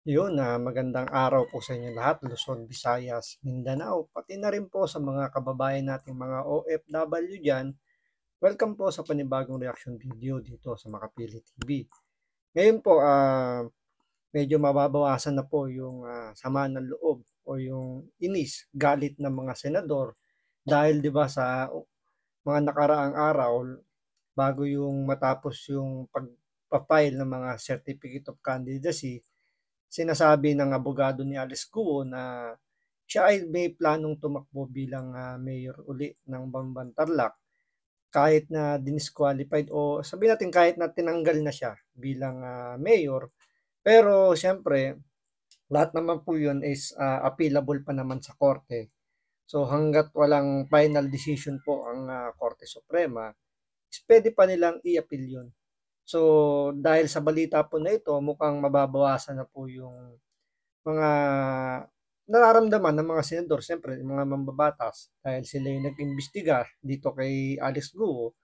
Yun, magandang araw po sa inyo lahat, Luzon, Visayas, Mindanao, pati na rin po sa mga kababayan nating mga OFW diyan. Welcome po sa panibagong reaction video dito sa Makapili TV. Ngayon po, medyo mababawasan na po yung sama ng loob o yung inis, galit ng mga senador dahil 'di ba sa mga nakaraang araw bago yung matapos yung pagpa-file ng mga certificate of candidacy. Sinasabi ng abogado ni Alice Guo na siya ay may planong tumakbo bilang mayor uli ng Bamban Tarlac kahit na disqualified o sabihin natin kahit na tinanggal na siya bilang mayor. Pero siyempre, lahat naman po yun is appealable pa naman sa korte. So hanggat walang final decision po ang Korte Suprema, is pwede pa nilang i-appeal yun. So dahil sa balita po na ito, mukhang mababawasan na po yung mga nararamdaman ng mga senador, siyempre yung mga mambabatas dahil sila yung nag-imbestiga dito kay Alice Guo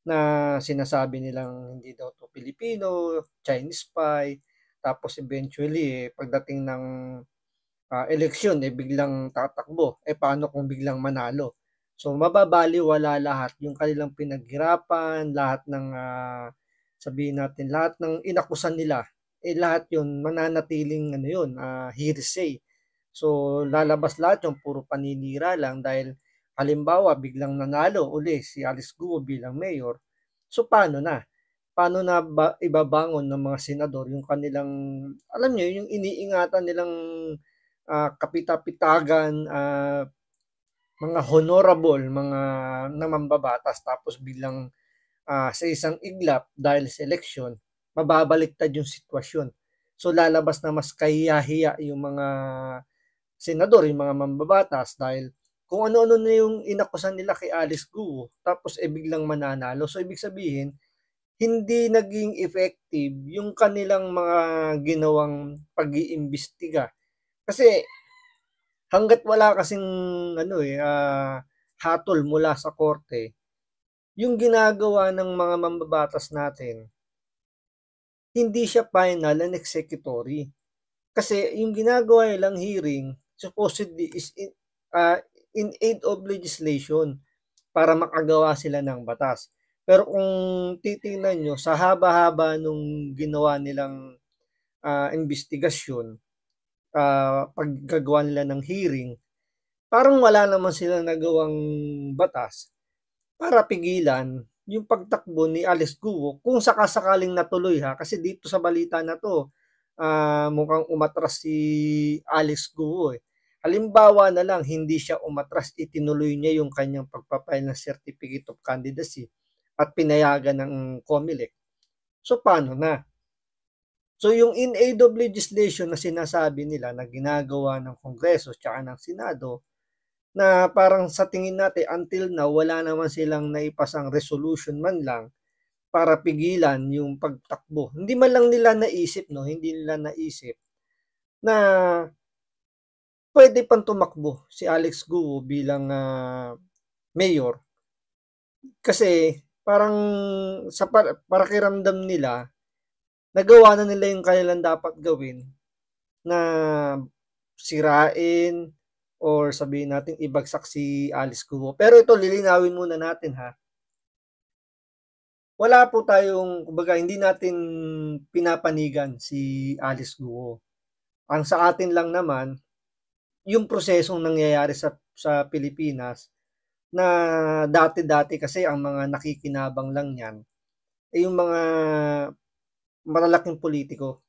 na sinasabi nilang hindi daw 'to Pilipino, Chinese spy, tapos eventually, pagdating ng eleksyon, biglang tatakbo. Paano kung biglang manalo? So mababalewala lahat yung kanilang pinaghirapan, lahat ng, sabihin natin lahat ng inakusan nila, lahat yun mananatiling ano yun, hearsay. So lalabas lahat yung puro paninira lang dahil halimbawa biglang nanalo uli si Alice Guo bilang mayor, so paano na? Paano na ba ibabangon ng mga senador yung kanilang alam niyo yung iniingatan nilang kapita-pitagan, mga honorable, mga na mambabatas tapos biglang, sa isang iglap dahil sa eleksyon, mababaliktad yung sitwasyon. So lalabas na mas kahiya-hiya yung mga senador, yung mga mambabatas dahil kung ano-ano na yung inakusan nila kay Alice Guo tapos, biglang mananalo. So ibig sabihin, hindi naging effective yung kanilang mga ginawang pag-iimbestiga. Kasi hangga't wala kasing ano, hatol mula sa korte, yung ginagawa ng mga mambabatas natin, hindi siya final and executory. Kasi yung ginagawa nilang hearing supposedly is in aid of legislation para makagawa sila ng batas. Pero kung titingnan niyo sa haba-haba nung ginawa nilang, investigasyon, paggagawa nila ng hearing, parang wala naman silang nagawang batas para pigilan yung pagtakbo ni Alice Guo kung saka-sakaling natuloy kasi dito sa balita na 'to, mukhang umatras si Alice Guo, eh. Halimbawa na lang hindi siya umatras, itinuloy niya yung kanyang pagpa-file ng certificate of candidacy at pinayagan ng COMELEC. So paano na? So yung in aid of legislation na sinasabi nila na ginagawa ng Kongreso tsaka ng Senado, na parang sa tingin natin until now wala naman silang naipasang resolution man lang para pigilan yung pagtakbo. Hindi man lang nila naisip 'no, hindi nila naisip na puwede pang tumakbo si Alex Guo bilang, mayor. Kasi parang sa pakiramdam nila, nagawa na nila yung kanilang dapat gawin na sirain or sabihin natin ibagsak si Alice Guo. Pero ito lilinawin muna natin wala po tayong kumbaga hindi natin pinapanigan si Alice Guo. Ang sa atin lang naman, yung prosesong nangyayari sa Pilipinas na dati-dati kasi ang mga nakikinabang lang niyan, yung mga malalaking politiko.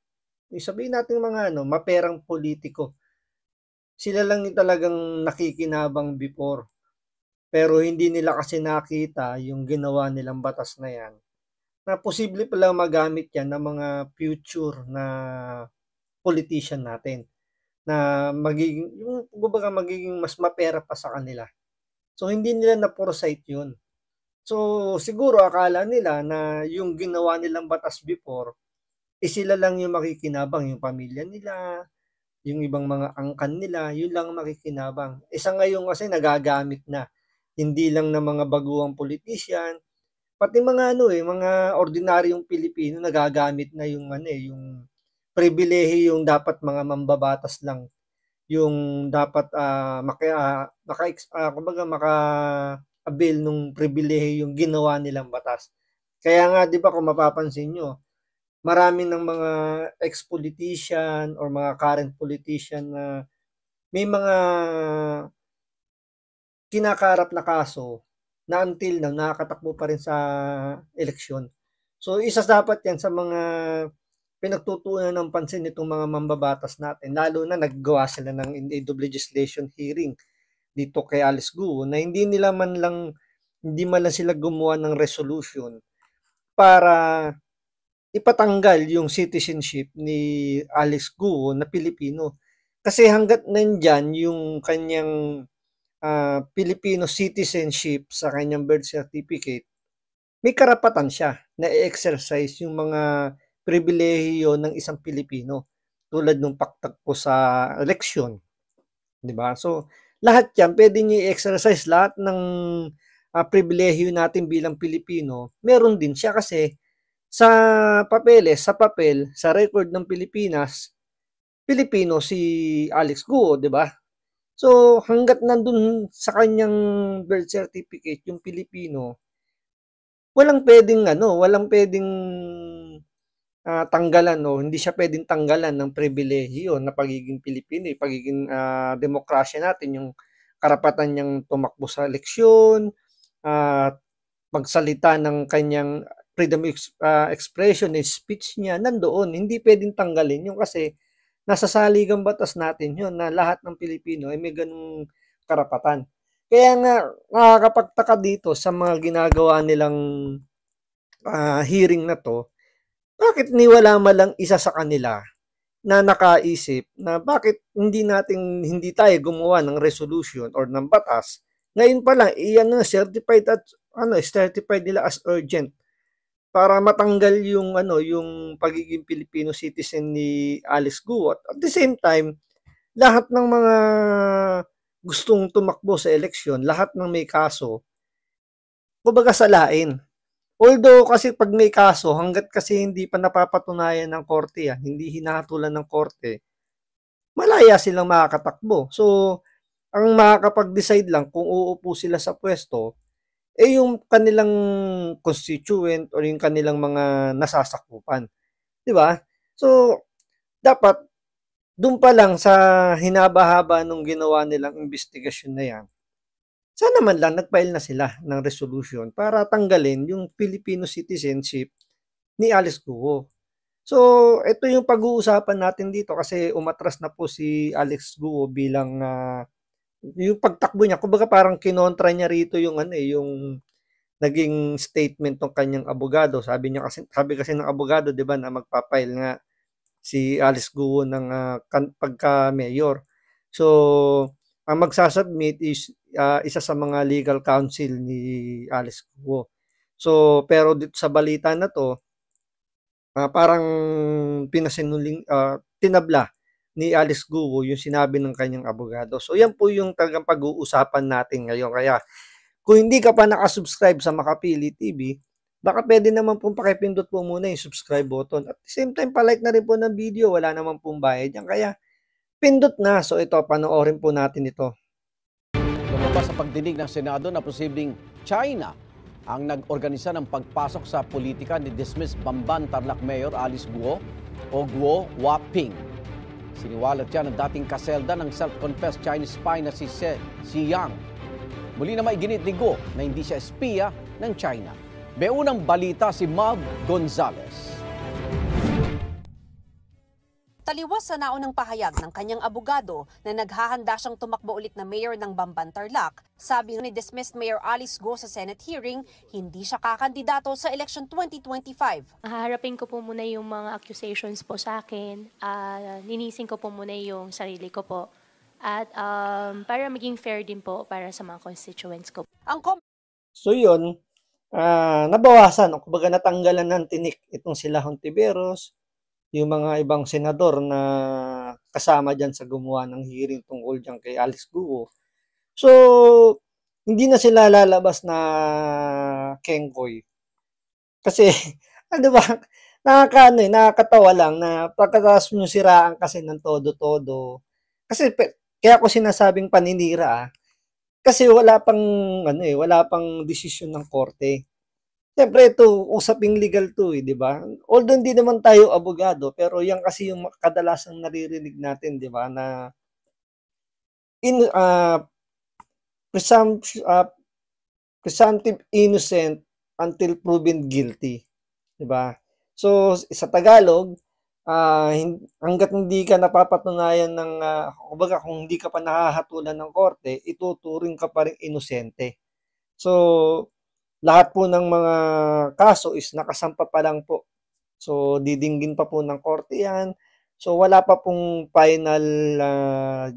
Yung sabihin natin mga ano, maperang politiko. Sila lang yung talagang nakikinabang before. Pero hindi nila kasi nakita yung ginawa nilang batas na yan na posible palang magamit yan ng mga future na politician natin na magiging yung kumbaga magiging mas mapera pa sa kanila. So hindi nila na-foresight yun. So siguro akala nila na yung ginawa nilang batas before, sila lang yung makikinabang, yung pamilya nila, yung ibang mga angkan nila, yun lang ang makikinabang. Sa ngayon kasi nagagamit na, hindi lang ng mga baguhang politician, pati mga ano, mga ordinaryong Pilipino nagagamit na yung ano, yung pribilehiyo yung dapat mga mambabatas lang yung dapat kumbaga maka-avail nung pribilehiyo yung ginawa nilang batas. Kaya nga 'di ba kung mapapansin nyo, marami ng mga ex-politician or mga current politician na may mga kinakaharap na kaso na until now nakakatakbo pa rin sa eleksyon. So isa dapat 'yan sa mga pinagtutuunan ng pansin nitong mga mambabatas natin, lalo na naggawa sila ng in-aid of legislation hearing dito kay Alice Guo na hindi man lang sila gumawa ng resolution para ipatanggal yung citizenship ni Alice Guo na Pilipino. Kasi hangga't nandyan yung kanyang Filipino citizenship sa kanyang birth certificate, may karapatan siya na i-exercise yung mga pribilehiyo ng isang Pilipino tulad ng pagtakbo sa eleksyon, 'di ba? So, lahat 'yan pwede niya i-exercise lahat ng pribilehiyo natin bilang Pilipino, meron din siya kasi sa papel, sa record ng Pilipinas, Pilipino si Alex Guo, 'di ba? So, hangga't nandun sa kanyang birth certificate yung Pilipino, walang pwedeng tanggalan o hindi siya pwedeng tanggalan ng pribilehiyo na pagiging Pilipino, pagiging demokrasya natin, yung karapatan niyang tumakbo sa eleksyon, at magsalita ng kanyang freedom expression, speech niya, nandoon. Hindi pwedeng tanggalin yun kasi nasa saligang batas natin yun na lahat ng Pilipino ay may ganung karapatan. Kaya nga, nakakapagtaka dito sa mga ginagawa nilang hearing na to, bakit niwala man lang isa sa kanila na nakaisip na bakit hindi tayo gumawa ng resolution or ng batas. Ngayon pa lang, certified nila as urgent para matanggal yung pagiging Filipino citizen ni Alice Guo. At the same time, lahat ng mga gustong tumakbo sa eleksyon, lahat ng may kaso, kumbaga salain. Although kasi pag may kaso, hanggat kasi hindi pa napapatunayan ng korte yan, hindi hinahatulan ng korte, malaya silang makakatakbo. So, ang makakapag-decide lang kung uupo sila sa pwesto, yung kanilang constituent or yung kanilang mga nasasakupan. 'Di ba? So, dapat doon pa lang sa hinaba-haba nung ginawa nilang investigasyon na yan, sana man lang nag-file na sila ng resolution para tanggalin yung Filipino citizenship ni Alice Guo. So, ito yung pag-uusapan natin dito kasi umatras na po si Alex Guo bilang yung pagtakbo niya. Kumbaga parang kinontra niya rito yung yung naging statement ng kanyang abogado. Sabi kasi ng abogado, 'di ba, na magpa-file nga si Alice Guo ng pagka-mayor. So, ang magsasubmit is isa sa mga legal counsel ni Alice Guo. So, pero dito sa balita na to, parang tinabla ni Alice Guo yung sinabi ng kanyang abogado. So, yan po yung talagang pag-uusapan natin ngayon. Kaya, kung hindi ka pa nakasubscribe sa Makapili TV, baka pwede naman pong pakipindot po muna yung subscribe button. At the same time, palike na rin po ng video. Wala naman pong bayad yan. Kaya, pindot na. So, ito, panoorin po natin ito. Lumabas sa pagdinig ng Senado na posibleng China ang nag-organisa ng pagpasok sa politika ni dismissed Bamban Tarlac Mayor Alice Guo o Guo Huaping. Siniwalat yan ng dating kaselda ng self-confessed Chinese spy na si Yang. Muli na maiginit ni Guo na hindi siya espiya ng China. May unang balita si Mab Gonzales. Taliwas sa naunang pahayag ng kanyang abogado na naghahanda siyang tumakbo ulit na mayor ng Bamban Tarlac, sabi ni dismissed Mayor Alice Guo sa Senate hearing, hindi siya kakandidato sa election 2025. Haharapin ko po muna yung mga accusations po sa akin, linisin ko po muna yung sarili ko po, at para maging fair din po para sa mga constituents ko. So yun, nabawasan, kumbaga natanggalan ng tinik itong sila Hontiveros, yung mga ibang senador na kasama dyan sa gumawa ng hearing tungkol dyan kay Alice Guo. So, hindi na sila lalabas na kengkoy. Kasi, ano ba, nakakatawa lang na pagkatapos nyo siraan kasi ng todo-todo. Kasi kaya ko sinasabing paninira kasi wala pang desisyon ng korte. Siyempre ito, usaping legal to, 'di ba? Although hindi naman tayo abogado, pero yan kasi yung kadalasang naririnig natin, 'di ba, na in presumption, presumptive innocent until proven guilty, 'di ba? So sa Tagalog, hangga't hindi ka napapatunayan ng kumbaga kung hindi ka pa nahahatulan ng korte, ituturing ka pa ring inosente. So lahat po ng mga kaso is nakasampa pa lang po. So didinggin pa po ng korte 'yan. So wala pa pong final uh,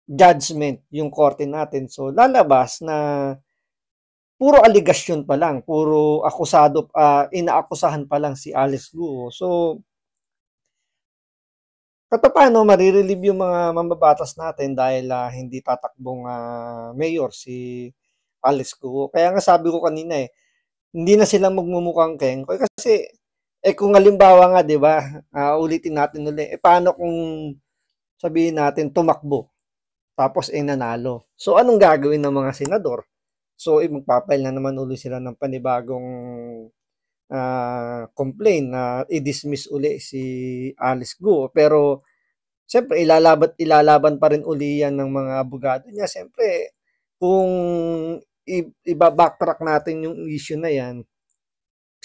judgment yung korte natin. So lalabas na puro aligasyon pa lang, puro inaakusahan pa lang si Alice Guo. So paano marirelieve yung mga mambabatas natin dahil hindi tatakbong mayor si Alice Guo. Kaya nga sabi ko kanina hindi na sila magmumukhang kengkoy kasi kung halimbawa nga 'di ba, ulitin natin ulit, paano kung sabihin natin tumakbo tapos nanalo. So anong gagawin ng mga senador? So magpapail na naman uli sila ng panibagong complaint na i-dismiss uli si Alice Guo. Pero siyempre ilalaban pa rin uli yan ng mga abogado niya. Siyempre kung iba-backtrack natin yung issue na yan,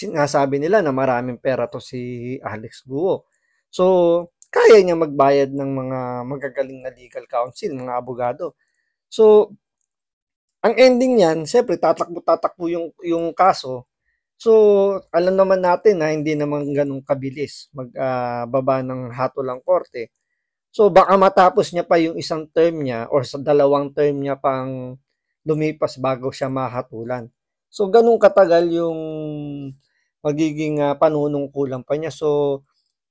sinasabi nila na maraming pera to si Alex Guo. So kaya niya magbayad ng mga magagaling na legal counsel, mga abogado. So ang ending niyan, siyempre tatakbo yung kaso. So alam naman natin na hindi naman ganun kabilis magbaba ng hatol ang korte. So baka matapos niya pa yung isang term niya or sa dalawang term niya pang lumipas bago siya mahatulan. So ganun katagal yung magiging panunungkulan pa niya. So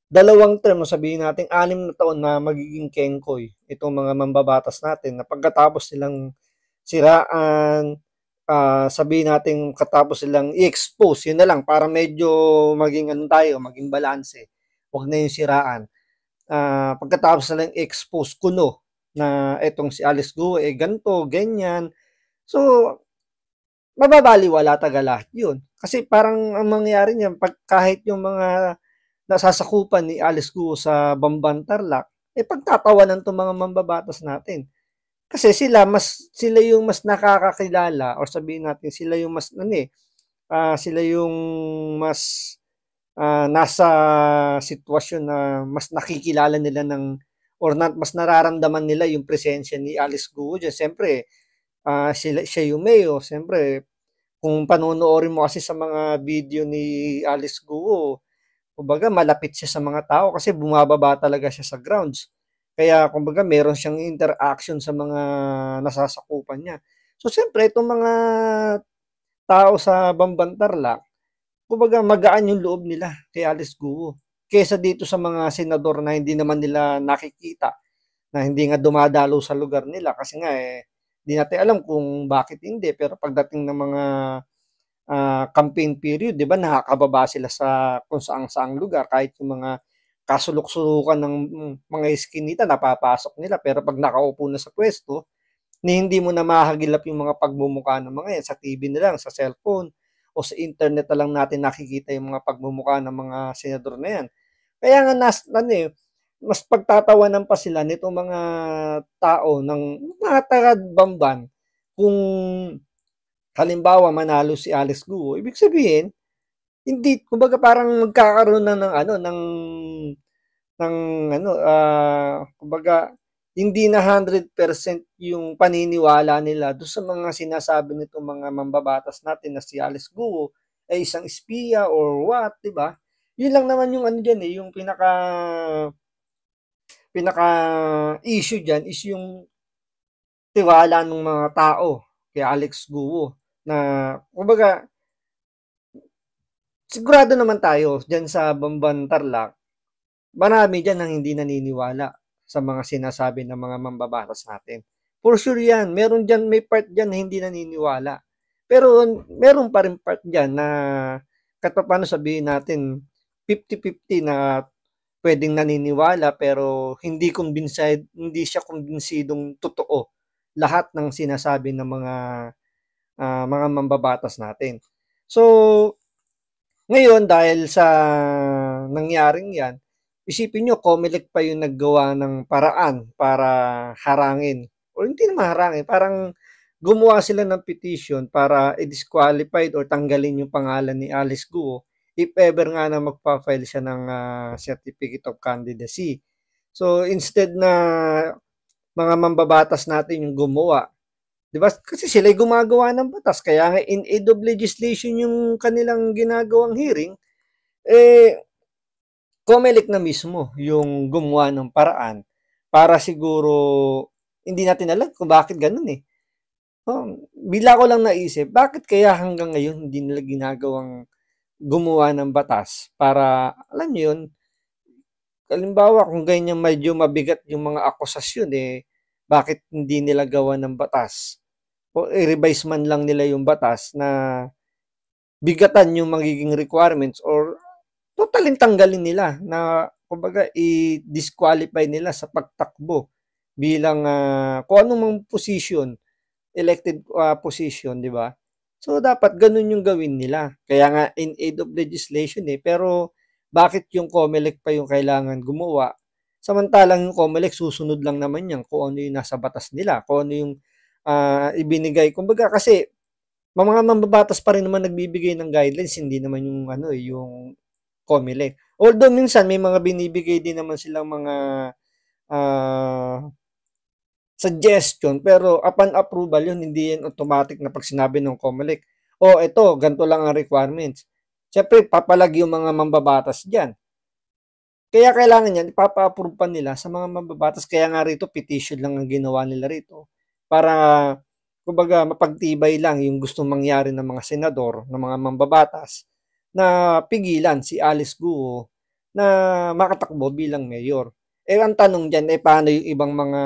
dalawang term, sabihin natin 6 na taon na magiging kengkoy itong mga mambabatas natin na pagkatapos silang siraan, sabihin natin katapos silang i-expose, yun na lang para medyo maging maging balanse. Huwag na yung siraan. Pagkatapos silang i-expose kuno na etong si Alice Guo ganito, ganyan. So mababaliwala taga lahat yun. Kasi parang ang mangyayari niyan kahit yung mga nasasakupan ni Alice Guo sa Bamban Tarlac, pagtatawanan tong mga mambabatas natin. Kasi sila yung mas nakakakilala or sabihin natin sila yung mas sila yung mas nasa sitwasyon na mas nakikilala nila mas nararamdaman nila yung presensya ni Alice Guo diyan. Siyempre, siya yung mayor. Siyempre, kung panonoorin mo kasi sa mga video ni Alice Guo, kumbaga malapit siya sa mga tao kasi bumababa talaga siya sa grounds. Kaya kumbaga meron siyang interaction sa mga nasasakupan niya. So siyempre itong mga tao sa Bamban Tarlac, kumbaga magaan yung loob nila kay Alice Guo. Kesa dito sa mga senador na hindi naman nila nakikita, na hindi nga dumadalo sa lugar nila kasi nga hindi natin alam kung bakit hindi. Pero pagdating ng mga campaign period, 'di ba, nakakababa sila sa kung saang-saang lugar kahit yung mga kasulok-sulukan ng mga iskinita napapasok nila, pero pag nakaupo na sa pwesto, hindi mo na mahagilap yung mga pagmumukha ng mga yan sa TV na lang, sa cellphone o sa internet na lang natin nakikita yung mga pagmumukha ng mga senador na yan. Kaya nga mas pagtatawanan pa sila nitong mga tao ng mga taga-Bamban kung halimbawa manalo si Alice Guo. Ibig sabihin, hindi, kumbaga parang magkakaroon na kumbaga hindi na 100% yung paniniwala nila doon sa mga sinasabi nitong mga mambabatas natin na si Alice Guo ay isang espiya or what, 'di ba? Yun lang naman yung diyan yung pinaka issue diyan is yung tiwala ng mga tao kay Alex Guo na kumbaga sigurado naman tayo diyan sa Bamban Tarlac, marami diyan ang hindi naniniwala sa mga sinasabi ng mga mambabatas natin. For sure yan, may part diyan na hindi naniniwala. Pero meron pa rin part diyan na kahit papaano sabihin natin 50-50 na pwedeng naniniwala pero hindi siya kumbinsidong totoo lahat ng sinasabi ng mga mambabatas natin. So, ngayon dahil sa nangyaring 'yan, isipin niyo COMELEC pa yung naggawa ng paraan para harangin o hindi naman harangin, parang gumawa sila ng petition para i-disqualified or tanggalin yung pangalan ni Alice Guo if ever nga na magfa-file siya ng Certificate of Candidacy. So, instead na mga mambabatas natin yung gumawa, 'di ba? Kasi sila'y gumagawa ng batas kaya nga in aid of legislation yung kanilang ginagawang hearing, eh COMELEC na mismo yung gumawa ng paraan para siguro hindi natin alam kung bakit gano'n, eh. Bigla ko lang naisip, bakit kaya hanggang ngayon hindi nila ginagawang gumawa ng batas para alam niyo 'yun, halimbawa kung ganyan medyo mabigat yung mga akusasyon, eh, bakit hindi nila gawan ng batas o i-revise man lang nila yung batas na bigatan yung magiging requirements or totaling tanggalin nila na kumbaga i-disqualify nila sa pagtakbo bilang kung anong mang position, elected position, di ba? So dapat ganun yung gawin nila. Kaya nga in aid of legislation eh, pero bakit yung COMELEC pa yung kailangan gumawa? Samantalang yung COMELEC susunod lang naman yan kung ano yung nasa batas nila, kung ano yung ibinigay. Kumbaga kasi mga mambabatas pa rin naman nagbibigay ng guidelines, hindi naman yung ano yung COMELEC. Although minsan may mga binibigay din naman silang mga suggestion, pero upon approval yun, hindi yan automatic na pag sinabi ng COMELEC, oh ito, ganito lang ang requirements. Siyempre, papalag yung mga mambabatas dyan. Kaya kailangan yan, ipapa-approve pa nila sa mga mambabatas. Kaya nga rito, petition lang ang ginawa nila rito. Para, kumbaga, mapagtibay lang yung gustong mangyari ng mga senador, ng mga mambabatas, na pigilan si Alice Guo na makatakbo bilang mayor. Eh, ang tanong dyan, eh, paano yung ibang mga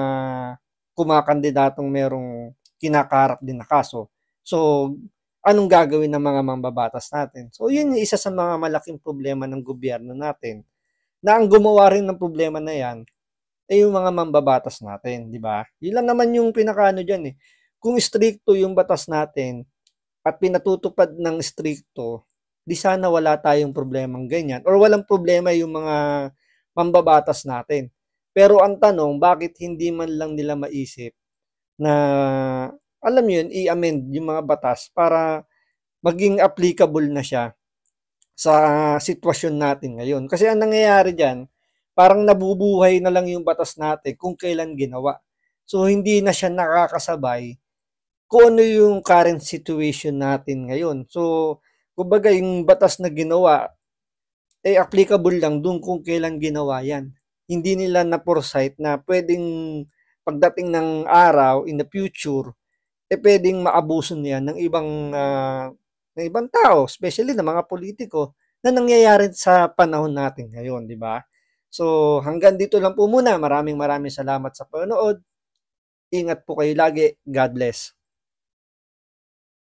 kumakandidatong merong kinakaharap din na kaso? So, anong gagawin ng mga mambabatas natin? So, yun yung isa sa mga malaking problema ng gobyerno natin na ang gumawa rin ng problema na yan ay yung mga mambabatas natin, di ba? Yun lang naman yung pinakaano dyan eh. Kung stricto yung batas natin at pinatutupad ng stricto, di sana wala tayong problemang ganyan or walang problema yung mga mambabatas natin. Pero ang tanong, bakit hindi man lang nila maisip na, alam yun, i-amend yung mga batas para maging applicable na siya sa sitwasyon natin ngayon. Kasi ang nangyayari dyan, parang nabubuhay na lang yung batas natin kung kailan ginawa. So, hindi na siya nakakasabay kung ano yung current situation natin ngayon. So, kumbaga yung batas na ginawa, eh applicable lang dun kung kailan ginawa yan. Hindi nila na-foresight na pwedeng pagdating ng araw in the future, eh pwedeng maabuso niyan ng ibang tao, especially ng mga politiko na nangyayari sa panahon natin ngayon, di ba? So, hanggang dito lang po muna. Maraming salamat sa panonood. Ingat po kayo lagi. God bless.